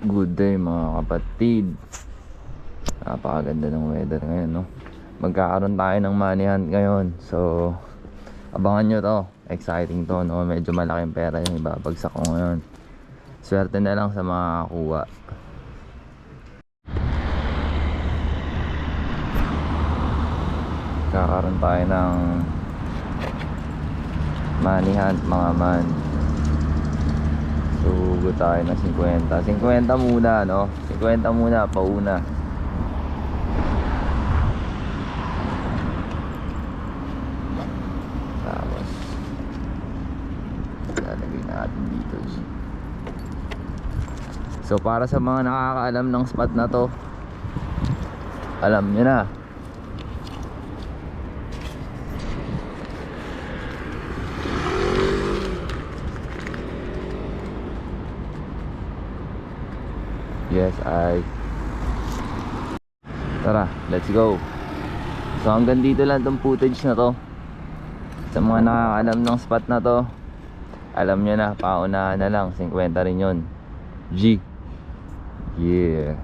Good day mga kapatid. Napakaganda ng weather ngayon, no? Magkakaroon tayo ng money hunt ngayon. So abangan nyo to. Exciting to, no? Medyo malaking pera yung ibabagsak ko ngayon. Swerte na lang sa mga kuha. Kakaroon tayo ng money hunt mga man. Sugo tayo ng 50. 50 muna, no? 50 muna, pauna. Tapos lalagay natin dito. So para sa mga nakakaalam ng spot na to, alam nyo na. Yes, tara, let's go. So hanggang dito lang tong footage na to. Sa mga nakakaalam ng spot na to, alam nyo na, paunahan na lang, 50 rin yun. G. Yeah.